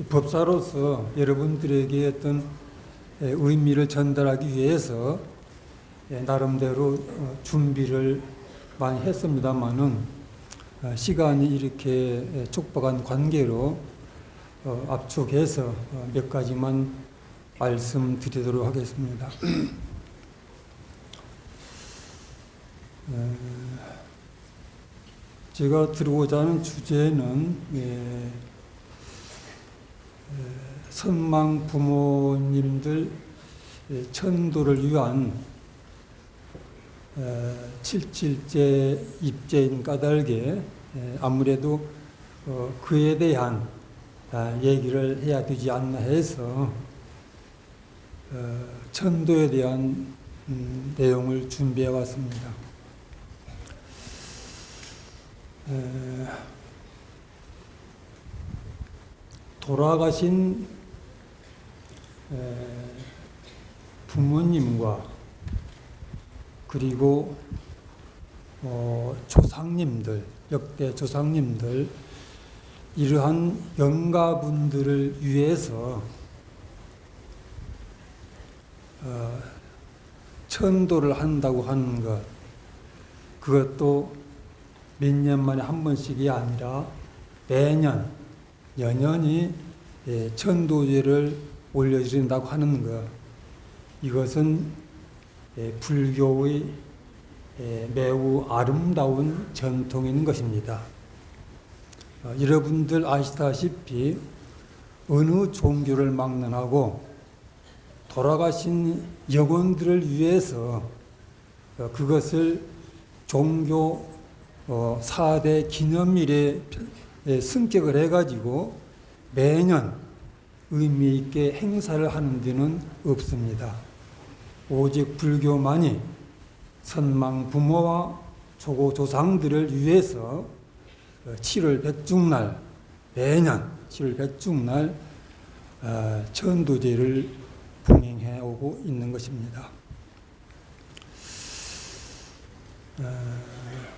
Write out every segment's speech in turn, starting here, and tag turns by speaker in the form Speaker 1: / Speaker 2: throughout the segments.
Speaker 1: 법사로서 여러분들에게 어떤 의미를 전달하기 위해서 나름대로 준비를 많이 했습니다만은 시간이 이렇게 촉박한 관계로 압축해서 몇 가지만 말씀드리도록 하겠습니다. 제가 들고자 하는 주제는 선망 부모님들 천도를 위한 77제 입제인 까닭에 아무래도 그에 대한 얘기를 해야 되지 않나 해서 천도에 대한 내용을 준비해 왔습니다. 돌아가신 부모님과 그리고 조상님들, 역대 조상님들 이러한 영가분들을 위해서 천도를 한다고 하는 것, 그것도 몇 년 만에 한 번씩이 아니라 매년 연연히 천도제를 올려드린다고 하는 것, 이것은 불교의 매우 아름다운 전통인 것입니다. 여러분들 아시다시피 어느 종교를 막론하고 돌아가신 영혼들을 위해서 그것을 종교 4대 기념일에 승격을 해가지고 매년 의미 있게 행사를 하는 데는 없습니다. 오직 불교만이 선망 부모와 조고 조상들을 위해서 7월 백중날, 매년 7월 백중날 천도제를 봉행해 오고 있는 것입니다.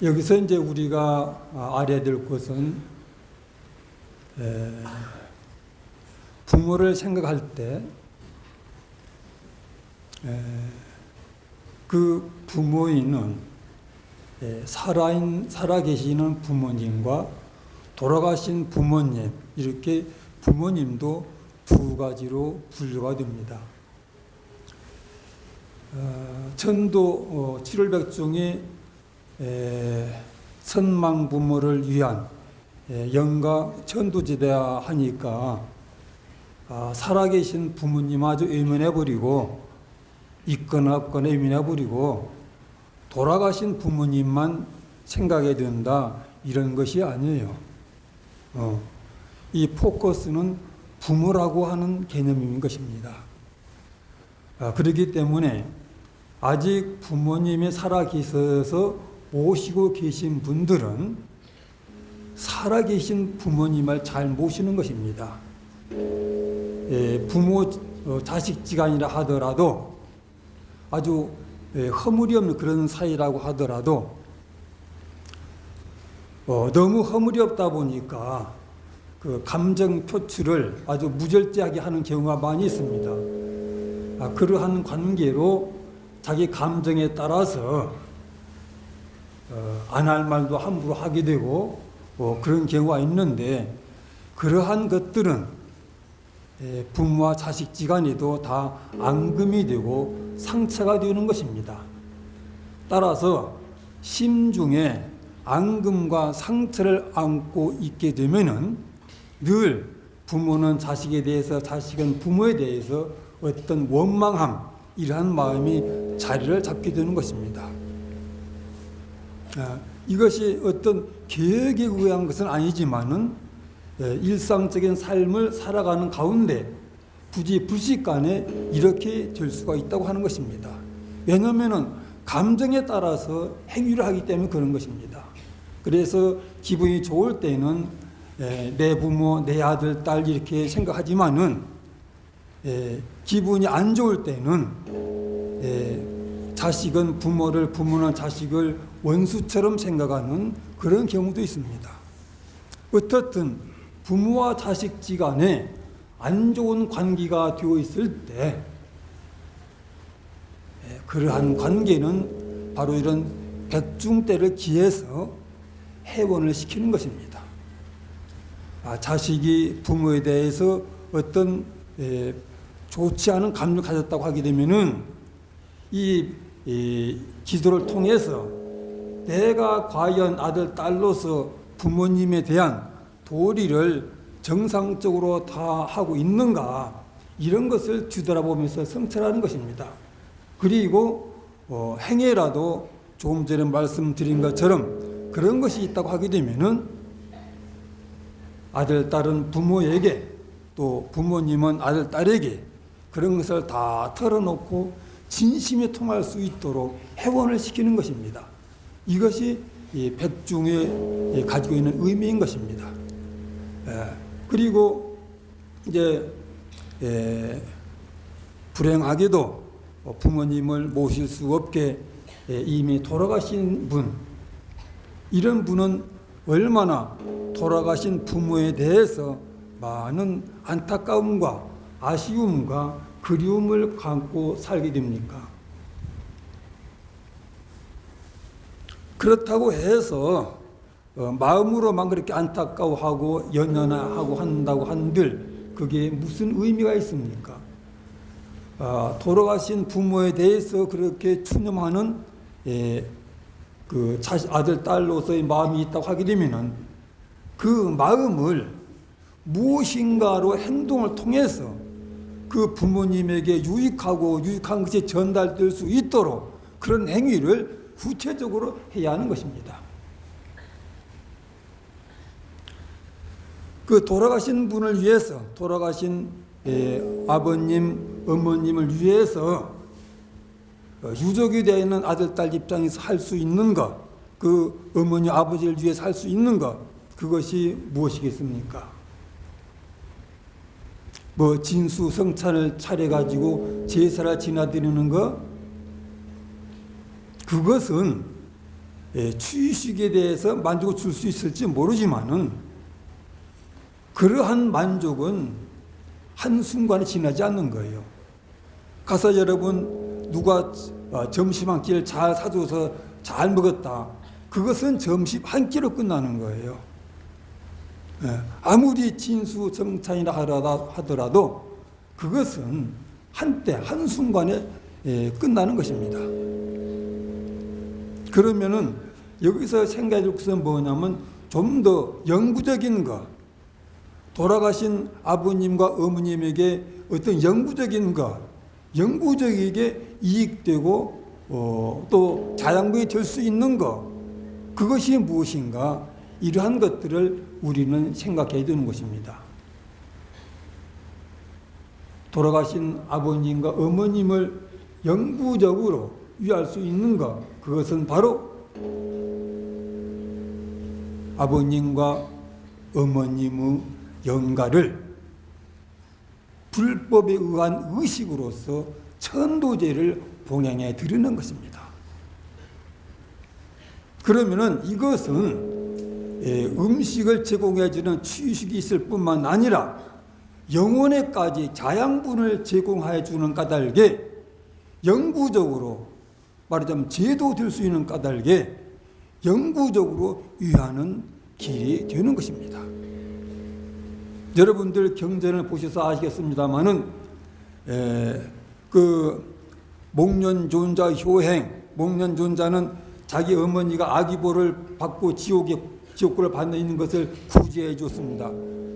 Speaker 1: 여기서 이제 우리가 알아야 될 것은 부모를 생각할 때 그 부모인은 살아계시는 부모님과 돌아가신 부모님, 이렇게 부모님도 두 가지로 분류가 됩니다. 천도 7월 백중이 선망 부모를 위한 영가 천도제다 하니까 살아계신 부모님 아주 외면해버리고 있거나 없거나 외면해버리고 돌아가신 부모님만 생각해야 된다, 이런 것이 아니에요. 이 포커스는 부모라고 하는 개념인 것입니다. 그렇기 때문에 아직 부모님이 살아계셔서 모시고 계신 분들은 살아계신 부모님을 잘 모시는 것입니다. 부모 자식지간이라 하더라도 아주 허물이 없는 그런 사이라고 하더라도 너무 허물이 없다 보니까 그 감정 표출을 아주 무절제하게 하는 경우가 많이 있습니다. 그러한 관계로 자기 감정에 따라서 안 할 말도 함부로 하게 되고 그런 경우가 있는데, 그러한 것들은 부모와 자식지간에도 다 앙금이 되고 상처가 되는 것입니다. 따라서 심중에 앙금과 상처를 안고 있게 되면은 늘 부모는 자식에 대해서, 자식은 부모에 대해서 어떤 원망함, 이러한 마음이 자리를 잡게 되는 것입니다. 이것이 어떤 계획에 의한 것은 아니지만은 일상적인 삶을 살아가는 가운데 굳이 불식간에 이렇게 될 수가 있다고 하는 것입니다. 왜냐하면 감정에 따라서 행위를 하기 때문에 그런 것입니다. 그래서 기분이 좋을 때는 내 부모, 내 아들, 딸 이렇게 생각하지만은 기분이 안 좋을 때는 자식은 부모를, 부모는 자식을 원수처럼 생각하는 그런 경우도 있습니다. 어떻든 부모와 자식지간에 안 좋은 관계가 되어 있을 때 그러한 관계는 바로 이런 백중대를 기해서 해원을 시키는 것입니다. 자식이 부모에 대해서 어떤 좋지 않은 감정을 가졌다고 하게 되면은 이 기도를 통해서 내가 과연 아들, 딸로서 부모님에 대한 도리를 정상적으로 다 하고 있는가, 이런 것을 뒤돌아보면서 성찰하는 것입니다. 그리고 행해라도 조금 전에 말씀드린 것처럼 그런 것이 있다고 하게 되면은 아들, 딸은 부모에게, 또 부모님은 아들, 딸에게 그런 것을 다 털어놓고 진심이 통할 수 있도록 회원을 시키는 것입니다. 이것이 이 백중에 가지고 있는 의미인 것입니다. 그리고 이제 불행하게도 부모님을 모실 수 없게 이미 돌아가신 분, 이런 분은 얼마나 돌아가신 부모에 대해서 많은 안타까움과 아쉬움과 그리움을 갖고 살게 됩니까? 그렇다고 해서 마음으로만 그렇게 안타까워하고 연연하고 한다고 한들 그게 무슨 의미가 있습니까? 돌아가신 부모에 대해서 그렇게 추념하는 그 아들, 딸로서의 마음이 있다고 하게 되면은 그 마음을 무엇인가로 행동을 통해서 그 부모님에게 유익한 것이 전달될 수 있도록 그런 행위를 구체적으로 해야 하는 것입니다. 그 돌아가신 분을 위해서, 돌아가신 아버님, 어머님을 위해서 유족이 되어 있는 아들, 딸 입장에서 할 수 있는 것, 그 어머니, 아버지를 위해서 할 수 있는 것, 그것이 무엇이겠습니까? 뭐 진수 성찬을 차려가지고 제사를 지나드리는 것, 그것은 추의식에 대해서 만족을 줄 수 있을지 모르지만은 그러한 만족은 한순간에 지나지 않는 거예요. 가서 여러분 누가 점심 한 끼를 잘 사줘서 잘 먹었다, 그것은 점심 한 끼로 끝나는 거예요. 아무리 진수 정찬이라 하더라도 그것은 한때 한순간에 끝나는 것입니다. 그러면은 여기서 생각해 줄 것은 뭐냐면 좀 더 영구적인 것, 돌아가신 아버님과 어머님에게 어떤 영구적인 것, 영구적이게 이익되고 또 자양분이 될 수 있는 것, 그것이 무엇인가, 이러한 것들을 우리는 생각해야 되는 것입니다. 돌아가신 아버님과 어머님을 영구적으로 위할 수 있는 것, 그것은 바로 아버님과 어머님의 영가를 불법에 의한 의식으로서 천도제를 봉양해 드리는 것입니다. 그러면은 이것은 음식을 제공해 주는 취식이 있을 뿐만 아니라 영혼에까지 자양분을 제공해 주는 까닭에 영구적으로 말하자면 제도 될 수 있는 까닭에 영구적으로 위하는 길이 되는 것입니다. 여러분들 경전을 보셔서 아시겠습니다마는 그 목련존자 효행, 목련존자는 자기 어머니가 아기보를 받고 지옥고를 받는 있는 것을 구제해 줬습니다.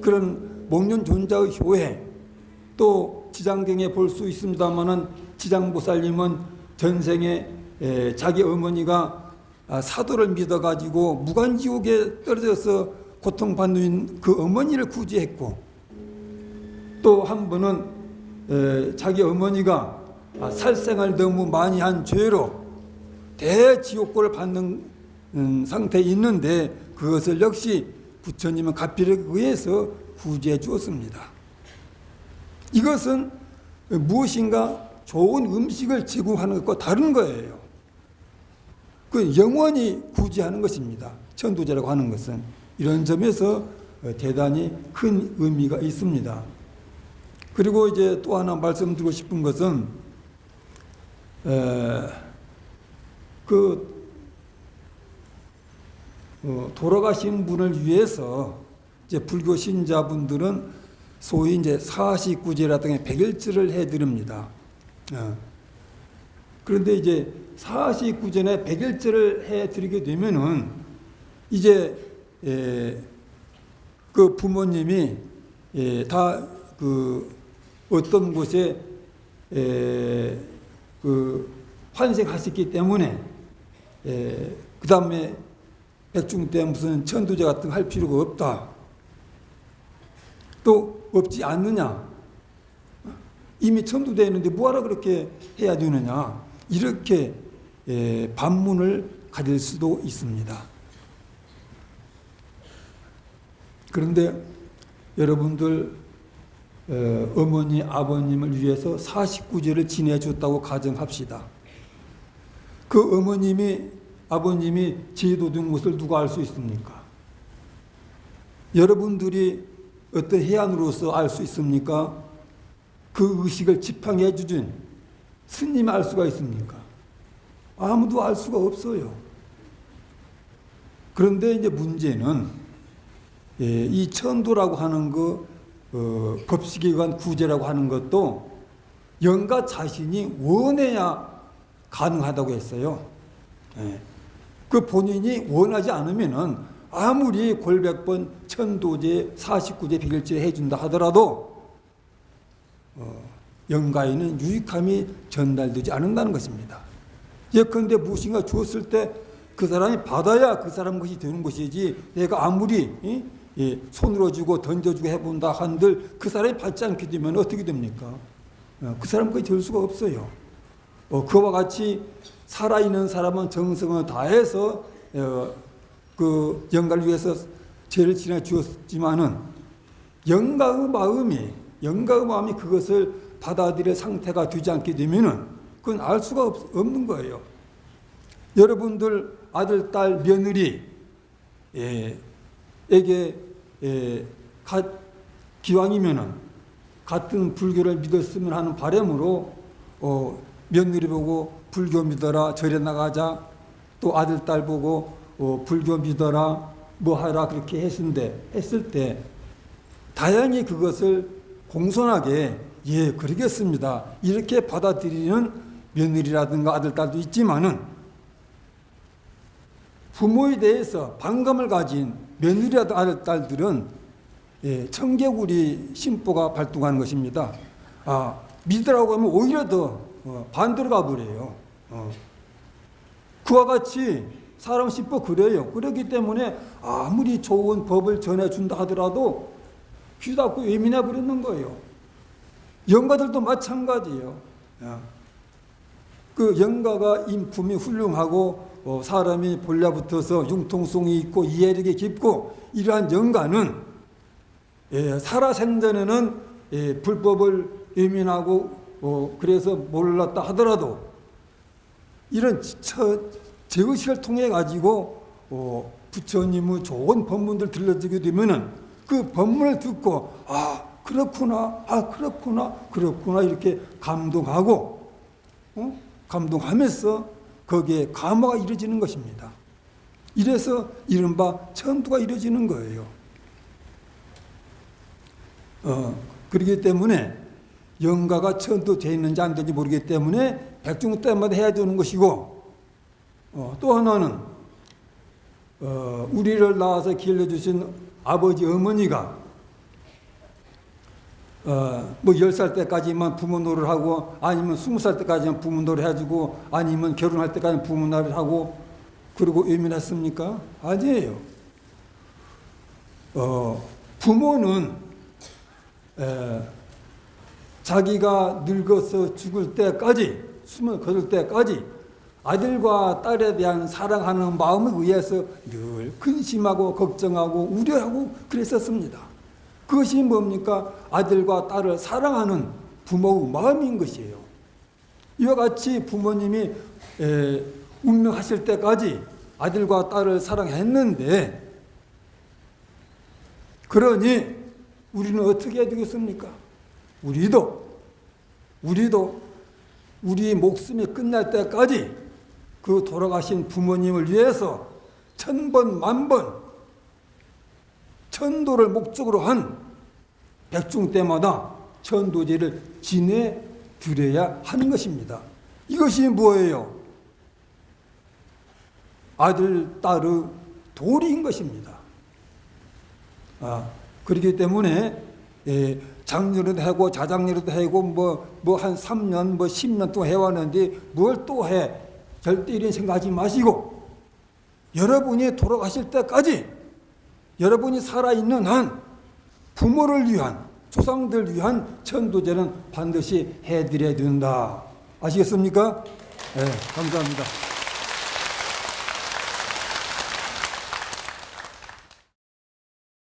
Speaker 1: 그런 목련존자의 효행, 또 지장경에 볼 수 있습니다마는 지장보살님은 전생에 자기 어머니가 사도를 믿어가지고 무간지옥에 떨어져서 고통받는 그 어머니를 구제했고, 또 한 분은 자기 어머니가 살생을 너무 많이 한 죄로 대지옥고를 받는 상태에 있는데 그것을 역시 부처님은 가필에 의해서 구제해 주었습니다. 이것은 무엇인가 좋은 음식을 제공하는 것과 다른 거예요. 그 영원히 구제하는 것입니다. 천도제라고 하는 것은 이런 점에서 대단히 큰 의미가 있습니다. 그리고 이제 또 하나 말씀드리고 싶은 것은 돌아가신 분을 위해서 이제 불교 신자분들은 소위 이제 사식구제라든가 백일제를 해드립니다. 그런데 이제 사식구제나 백일제를 해드리게 되면은 이제 그 부모님이 다 그 어떤 곳에 그 환생하셨기 때문에 그 다음에 백중 때 무슨 천도제 같은 거 할 필요가 없다. 또 없지 않느냐. 이미 천도되어 있는데 뭐하러 그렇게 해야 되느냐. 이렇게 반문을 가질 수도 있습니다. 그런데 여러분들 어머니, 아버님을 위해서 49제를 지내줬다고 가정합시다. 그 어머님이, 아버님이 제도된 것을 누가 알 수 있습니까? 여러분들이 어떤 해안으로서 알 수 있습니까? 그 의식을 지팡이해 주진 스님이 알 수가 있습니까? 아무도 알 수가 없어요. 그런데 이제 문제는 이 천도라고 하는 법식에 의한 구제라고 하는 것도 영가 자신이 원해야 가능하다고 했어요. 그 본인이 원하지 않으면은 아무리 골백번 천도제, 49제, 백일제 해준다 하더라도 영가에는 유익함이 전달되지 않는다는 것입니다. 예컨대 무엇인가 주었을 때 그 사람이 받아야 그 사람 것이 되는 것이지, 내가 아무리 손으로 주고 던져주고 해본다 한들 그 사람이 받지 않게 되면 어떻게 됩니까? 그 사람 것이 될 수가 없어요. 그와 같이 살아있는 사람은 정성을 다해서 그 영가를 위해서 죄를 지내 주었지만은 영가의 마음이 그것을 받아들일 상태가 되지 않게 되면은 그건 알 수가 없는 거예요. 여러분들 아들, 딸, 며느리 에게 기왕이면은 같은 불교를 믿었으면 하는 바람으로 며느리 보고 불교 믿어라, 절에 나가자. 또 아들, 딸 보고 불교 믿어라, 뭐 하라 그렇게 했을 때 다행히 그것을 공손하게 그러겠습니다 이렇게 받아들이는 며느리라든가 아들, 딸도 있지만은 부모에 대해서 반감을 가진 며느리라든가 아들, 딸들은 청개구리 심보가 발동하는 것입니다. 믿으라고 하면 오히려 더 반대로 가버려요. 그와 같이 사람 심보 그래요. 그렇기 때문에 아무리 좋은 법을 전해준다 하더라도 귀 닫고 예민해 버리는 거예요. 영가들도 마찬가지예요. 그 영가가 인품이 훌륭하고 사람이 볼려붙어서 융통성이 있고 이해력이 깊고 이러한 영가는 살아생전에는 불법을 예민하고 그래서 몰랐다 하더라도 이런 제의식을 통해 가지고 부처님의 좋은 법문들 들려주게 되면은 그 법문을 듣고 그렇구나 이렇게 감동하고 감동하면서 거기에 감화가 이루어지는 것입니다. 이래서 이른바 천도가 이루어지는 거예요. 그렇기 때문에 영가가 천도되어 있는지 안 되는지 모르기 때문에 백중 때마다 해야 되는 것이고, 또 하나는 우리를 낳아서 길러주신 아버지 어머니가 뭐 10살 때까지만 부모 노릇을 하고, 아니면 20살 때까지만 부모 노릇 해주고, 아니면 결혼할 때까지는 부모 노릇 하고 그리고 예민했습니까? 아니에요. 부모는 자기가 늙어서 죽을 때까지, 숨을 거둘 때까지 아들과 딸에 대한 사랑하는 마음에 의해서 늘 근심하고 걱정하고 우려하고 그랬었습니다. 그것이 뭡니까? 아들과 딸을 사랑하는 부모의 마음인 것이에요. 이와 같이 부모님이 운명하실 때까지 아들과 딸을 사랑했는데, 그러니 우리는 어떻게 해야 되겠습니까? 우리도 우리 목숨이 끝날 때까지 그 돌아가신 부모님을 위해서 1000번, 10,000번 천도를 목적으로 한 백중 때마다 천도제를 지내 드려야 하는 것입니다. 이것이 뭐예요? 아들, 딸의 도리인 것입니다. 그렇기 때문에 장례도 하고 자장례도 하고 뭐 한 3년, 10년 또 해왔는데 뭘 또 해? 절대 이런 생각하지 마시고 여러분이 돌아가실 때까지 여러분이 살아있는 한 부모를 위한 조상들 위한 천도제는 반드시 해드려야 된다. 아시겠습니까? 네, 감사합니다.